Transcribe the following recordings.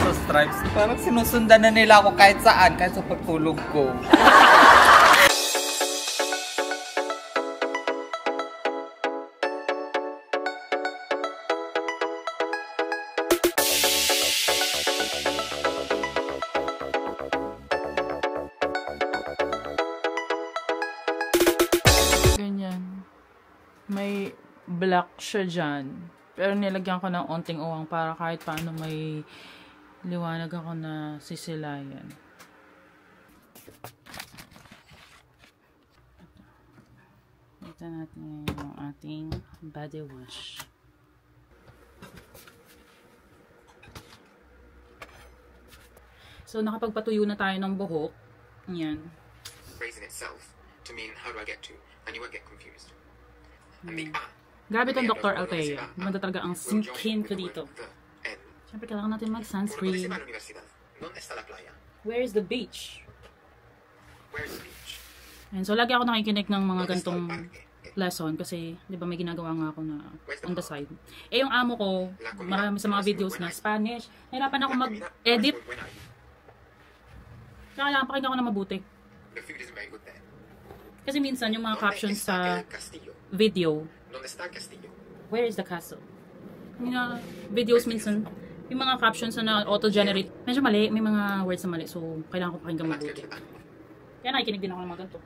sa stripes. Parang sinusundan na nila ako kahit saan, kahit sa pagtulog ko. May black siya dyan. Pero nilagyan ko ng onting uwang para kahit paano may liwanag ako na sisilayan. Ito natin yung ating body wash. So, nakapagpatuyo na tayo ng buhok. Yan. Phrase in itself to mean how do I get to, and you won't get confused. Grabe itong Dr. Althea. Maganda talaga ang skin ko dito. Siyempre, kailangan natin mag-sunscreen. Where is the beach? And so, lagi ako nakikinig ng mga gantong lesson kasi, di ba, may ginagawa nga ako na on the side. Eh, yung amo ko, marami sa mga videos na Spanish, nahirapan ako mag-edit. Kailangan pakinggan ko na mabuti. Kasi minsan, yung mga captions sa video, where is the castle? Yung videos minsan, yung mga captions na auto-generate, medyo mali, may mga words na mali, so kailangan ko pakinggan mabuti. Kaya nakikinig din ako ng mga ganito.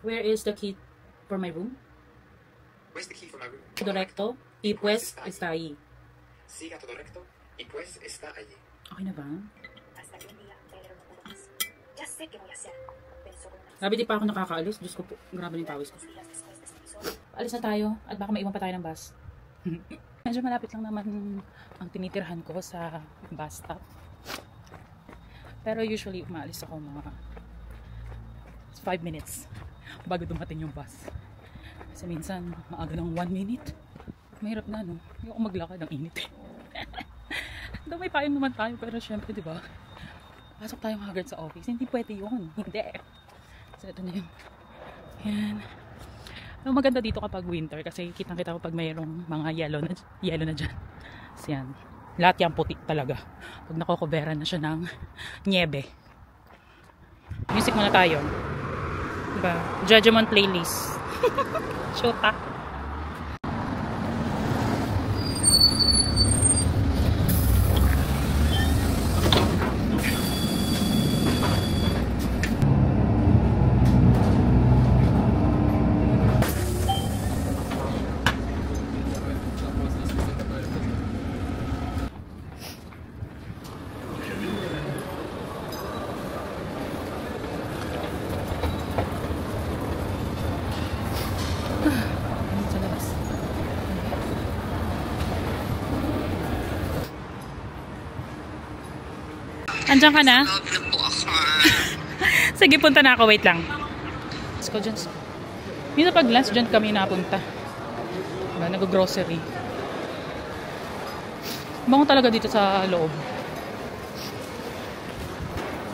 Where is the key for my room? Todo recto, y pues está ahí. Okay na ba? Grabe, di pa ako nakakaalis. Diyos ko po, grabe yung pawis ko. Alis na tayo at baka maiwan pa tayo ng bus. Medyo malapit lang naman ang tinitirhan ko sa bus stop. Pero usually umaalis ako mga 5 minutes bago dumating yung bus. Kasi minsan maaga ng 1 minute. Mahirap na, no? Ayoko maglakad, ang init eh. Though may payong naman tayo, pero syempre, di ba? Pasok tayo agad sa office. Hindi pwede yun. Hindi. So, ito na yun. Yan. So, maganda dito kapag winter kasi kitang-kita ko pag mayroong mga yellow na dyan. So, yan. Lahat yan puti talaga. Pag nakokobera na siya ng niebe. Music muna tayo. Diba? Judgment playlist. Shota. Andiyan ka na? Sige, punta na ako. Wait lang. Let's go dyan. Minsan pag lunch dyan kami napunta. Diba? Nag-grocery. Bango talaga dito sa loob.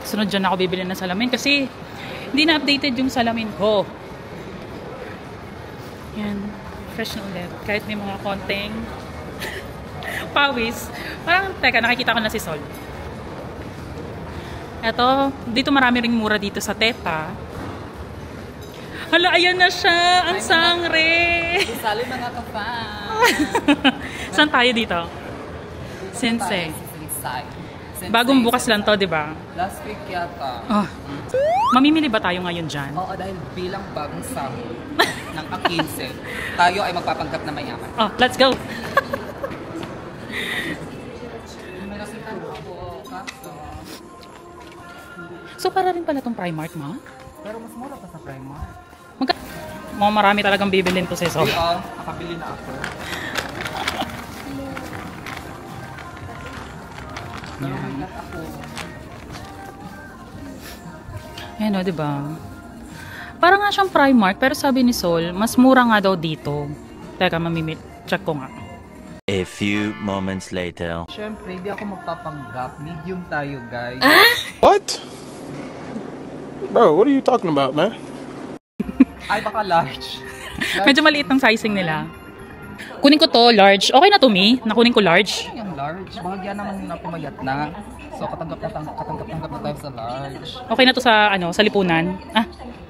Sunod dyan ako bibili ng salamin kasi hindi na updated yung salamin ko. Yan. Fresh na ulit. Kahit may mga konting pawis. Parang, teka, nakikita ko na si Sol. Eto, dito marami ring mura dito sa Teta. Hala, ayan na siya! Ang sangre! Isali na nga ka pa. Saan tayo dito? Sensei. Bagong bukas lang to, di ba? Last week yata. Oh. Mamimili ba tayo ngayon dyan? Oo, dahil bilang bagong sahod ng A15, tayo ay magpapanggap na mayaman. Oh, let's go! So, para rin pala itong Primark, ma? Pero mas mura pa sa Primark. Marami talagang bibilin to, Seso. Oo, nakabili na ako. Nakagat ako. Yan o, diba? Parang nga siyang Primark, pero sabi ni Sol, mas mura nga daw dito. Teka, mamimit. Check ko nga. A few moments later. Siyempre, hindi ako magpapanggap. Medium tayo, guys. What? Bro, what are you talking about, man? Ay, baka large. Medyo maliit ng sizing nila. Kunin ko to, large. Okay na to, me? Nakunin ko large. Yung large. Bahagya naman na pumayat na. So, katanggap na tayo sa large. Okay na to sa, ano, sa lipunan. Ah,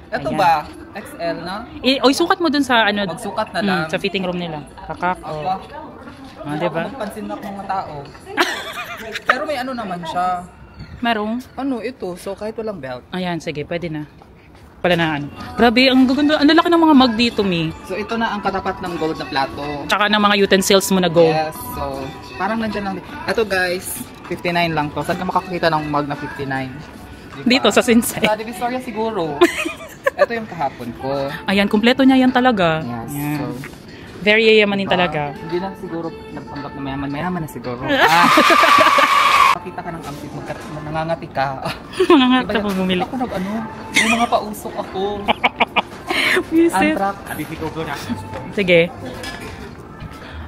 Ito ayan. ba? XL na? Oy, sukat mo dun sa, ano, Magsukat na lang. sa fitting room nila. Kakak. Aba. Ah, diba? Magpansin na ng mga tao. Pero may ano naman siya. Merong. Ano ito? So, kahit walang belt. Ayan, sige, pwede na. Pala na, ano. Grabe, ang gaganda. Ang lalaki ng mga mug dito, me. So, ito na ang katapat ng gold na plato. Tsaka ng mga utensils mo na gold. Yes, so, parang nandyan lang. Ito guys, 59 lang to. Saan ka makakita ng mug na 59? Diba? Dito, sa Sinsay. Sa Divisoria siguro. Ito yung kahapon ko. Ayan, kumpleto niya yan talaga. Yes, Ayan. so, Very yayamanin talaga. Hindi na siguro nagpanggap na mayaman. Mayaman na siguro. Pakita ka ng ampit, nangangati ka. Mga nga ka pag bumili. Ako ano, may mga pausok ako. Visit. Antrak. Sige.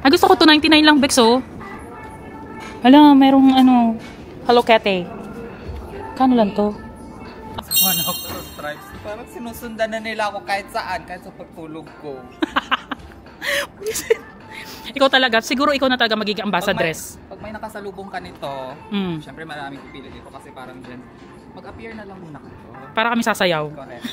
Ay, gusto ko to 99 lang, Bex, oh. Hala, merong ano, Hello Kitty. Kano lang to? Ano ako sa stripes. Parang sinusundan na nila ako kahit saan, kahit sa pagtulog ko. Ikaw talaga, siguro ikaw na talaga magiging ambassadress. Pag may nakasalubong ka nito, Mm. syempre maraming pipili dito kasi parang dyan, mag-appear na lang muna ka. Para kami sasayaw. Correct.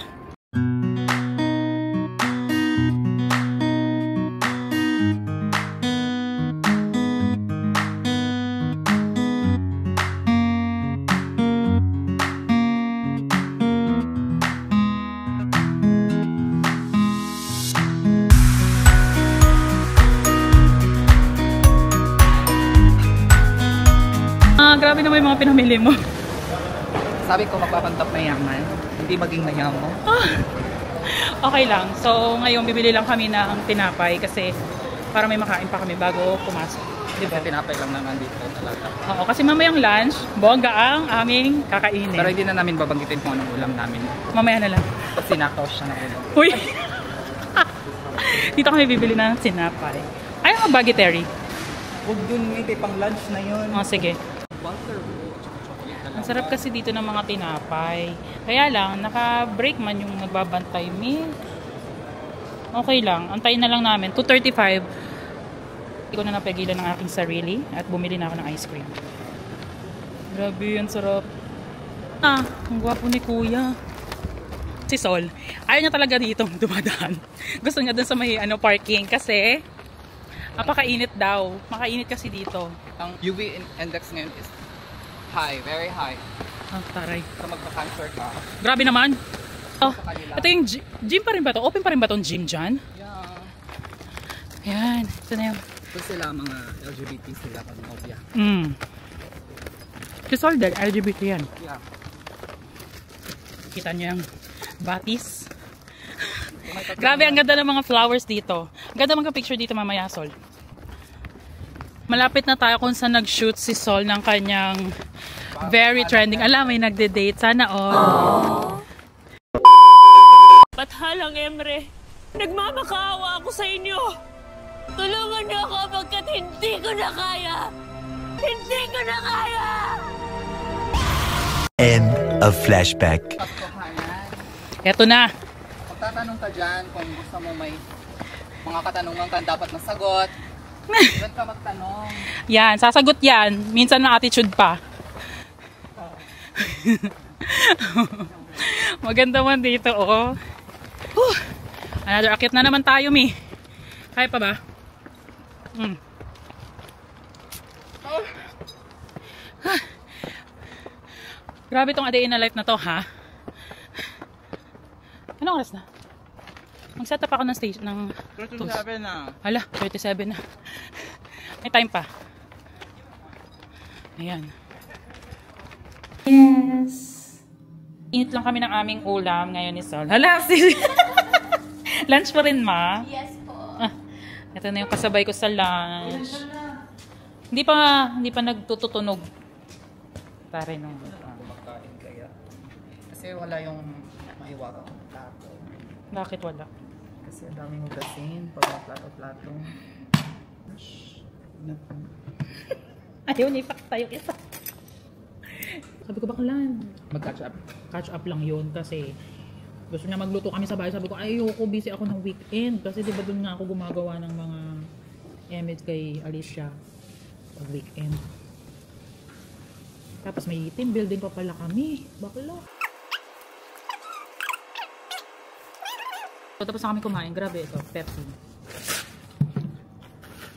Grabe naman yung mga pinamili mo. Sabi ko magpapantap na yaman, hindi maging mayaman. Okay lang. So, ngayon bibili lang kami ng tinapay kasi para may makain pa kami bago pumasok. Diba? Tinapay lang naman dito talaga. Oo, kasi mamayang lunch, bongga ang aming kakainin. Pero hindi na namin babanggitin kung anong ulam namin. Mamaya na lang. Pag sinakaw siya ng ulam. Uy! Dito kami bibili ng sinapay. Ay, mga baggetary. Huwag dun, hindi pang lunch na yun. O, sige. Butter. Ang sarap kasi dito ng mga tinapay. Kaya lang, naka-break man yung nagbabantay me. Okay lang. Antayin na lang namin. 2:35. Ikaw na napagilan ng aking sarili at bumili na ako ng ice cream. Grabe, ang sarap. Ah, ang gwapo ni Kuya. Si Sol, ayaw niya talaga dito dumadaan. Gusto niya dun sa may parking kasi napakainit daw. Makainit kasi dito. Ang UV index ngayon is high, very high. Ah, taray. Sa magpa-cancer ka. Grabe naman. Oh, ito yung gym pa rin ba to? Open pa rin ba tong gym dyan? Yeah. Ayan, ito na yun. Ito sila mga LGBT sila pag mobya. Si Sol din, LGBT yan. Yeah. Kita niyo yung batis. Grabe, ang ganda ng mga flowers dito. Ang ganda magka-picture dito mamaya, Sol. Malapit na tayo kung saan nag-shoot si Sol ng kanyang very trending. Alam, may nagde-date. Sana all. Pathalang, Emre. Nagmamakaawa ako sa inyo. Tulungan niyo ako pagkat hindi ko na kaya. Hindi ko na kaya! End of flashback. Eto na. Magtatanong ka dyan kung gusto mo may mga katanungan ka dapat masagot. Doon ka magtanong. Yan, sasagot yan. Minsan may attitude pa. Maganda man dito, oh. Whew. Another akit na naman tayo, mi. Kaya pa ba? Grabe tong a day in a life na to, ha? Anong oras na? Mag-set up ako ng station ng... 37 na. Hala, 37 na. May time pa. Ayan. Yes. Init lang kami ng aming ulam ngayon ni Sol. Hala, lunch pa rin, ma? Yes po. Ah, ito na yung kasabay ko sa lunch. Hindi pa nagtututunog. Pare nung... Magkain kaya. Kasi wala yung maiwakan ng plato. Bakit wala? Kasi ang daming hugasin pag mga plato-plato. Ayaw, nipakta yung isa. Sabi ko, baklan. Mag-catch up. Catch up lang yun kasi gusto niya magluto kami sa bahay. Sabi ko, ayoko, busy ako ng weekend. Kasi diba doon nga ako gumagawa ng mga Emid kay Alicia pag weekend. Tapos may team building pa pala kami. Bakla. So, tapos na kami kumain. Grabe ito. Pepsi.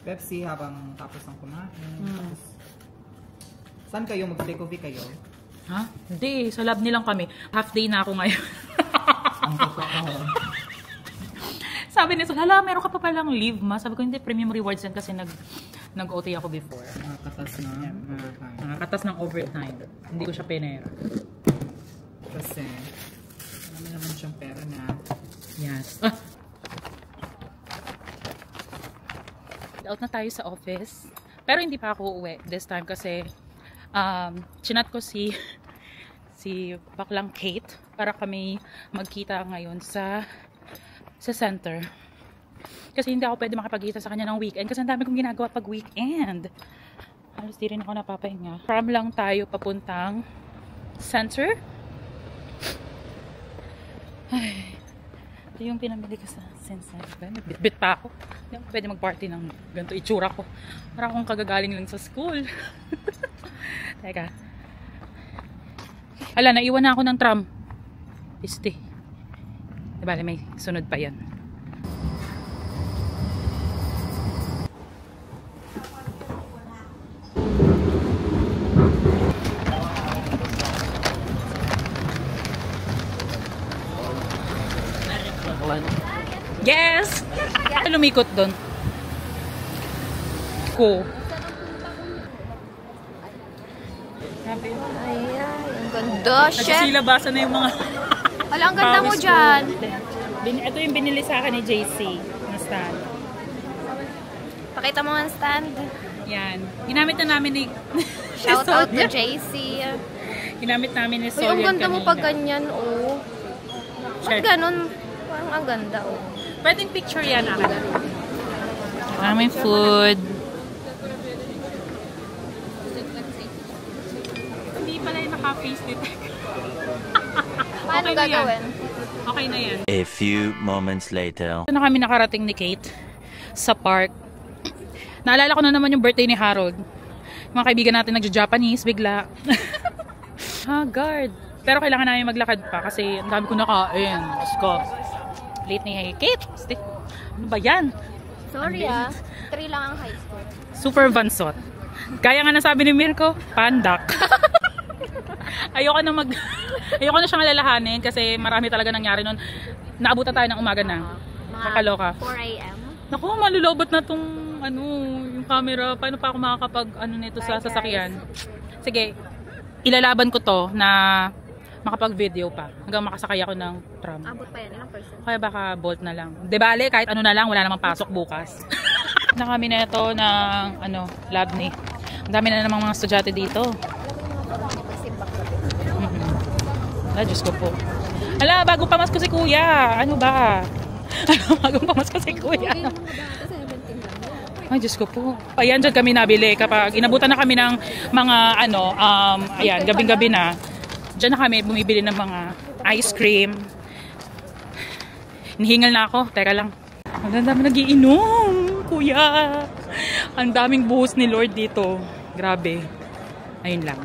Pepsi habang tapos ng kumain. Tapos, saan kayo? Mag-take-off kayo? Ha? Hindi. Sa lab nilang kami. Half day na ako ngayon. Ang totoo. Sabi niya, hala, meron ka pa palang leave, ma. Sabi ko, hindi, premium rewards yan kasi nag-OT ako before. Nakakatas na. Nakakatas ng overtime. Hindi ko siya pinera. Kasi, marami naman siyang pera na. Yes. Out na tayo sa office. Pero hindi pa ako uuwi this time kasi chinat ko si baklang Kate para kami magkita ngayon sa center. Kasi hindi ako pwede makapagkita sa kanya ng weekend kasi ang dami kong ginagawa pag weekend. Halos di rin ako napapahinga. From lang tayo papuntang center. Ay, ito yung pinamili ko sa center. Nagbitbit pa ako. Hindi ako pwede mag-party ng ganito itsura ko. Para akong kagagaling lang sa school. Teka. Hala, naiwan na ako ng tram. Piste. Diba, may sunod pa yan. Yes! Lumikot doon. Ko. Ayan, ang ganda, chef. Nagsilabasan na yung mga Wala, ang ganda mo pawis ko. dyan. Ito yung binili sa akin ni JC na stand. Pakita mo ang stand. Yan. Ginamit na namin ni Shout out to Sonia. JC. Ginamit namin ni Uy, Solian ang ganda mo kanina. pag ganyan, oh. Ba't Sure. ganun? Parang ang ganda, oh. Pwedeng picture yan akin. Aming food. Hindi pala yung naka-face detect. Paano Okay na yan. gagawin? Okay na yan. A few moments later. Ito na kami nakarating ni Kate sa park. Naalala ko na naman yung birthday ni Harold. Yung mga kaibigan natin nagja-Japanese bigla. Guard. Pero kailangan namin maglakad pa kasi ang dami ko nakain. Diyos ko. Late ni Kate. Ano ba yan? Sorry, 3 lang ang high score. Super Vansot. Gaya nga nasabi ni Mirko, pandak. Ayoko na siyang alalahanin kasi marami talaga nangyari nun. Naabutan tayo ng umaga na. Kakaloka. 4 a.m. Naku, malulobot na tong yung camera. Paano pa ako makakapag nito sa sasakyan? Sige, ilalaban ko to na makapag-video pa hanggang makasakay ako ng tram. Abot pa yan, ilang person? Kaya baka bolt na lang. De bale, kahit ano na lang, wala namang pasok bukas. Na kami na ito ng lab ni. Ang dami na namang mga estudyante dito. Diyos ko po. Hala, bago pamasko si kuya. Ano ba? Bago pamasko si kuya. Ay, Diyos ko po. Ayan, dyan kami nabili. Kapag inabutan na kami ng mga ayan, gabing-gabi na. Diyan na kami bumibili ng mga ice cream. Nihingal na ako. Teka lang. Ang dami nagiinom, kuya. Ang daming buhos ni Lord dito. Grabe. Ayun lang.